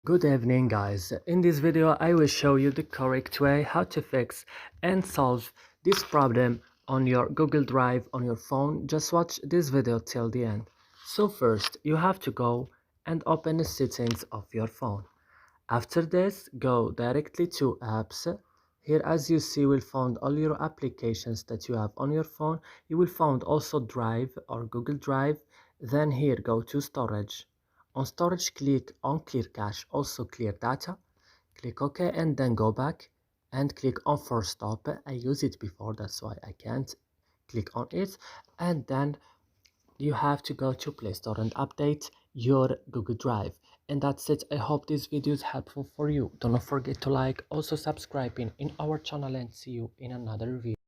Good evening guys. In this video I will show you the correct way how to fix and solve this problem on your Google Drive on your phone. Just watch this video till the end. So first you have to go and open the settings of your phone. After this, go directly to apps. Here as you see, you will find all your applications that you have on your phone. You will find also Drive or Google Drive. Then here go to storage. On storage, click on clear cache, also clear data. Click OK and then go back and click on force stop. I use it before, that's why I can't click on it. And then you have to go to Play Store and update your Google Drive. And that's it. I hope this video is helpful for you. Don't forget to like, also subscribing in our channel, and see you in another video.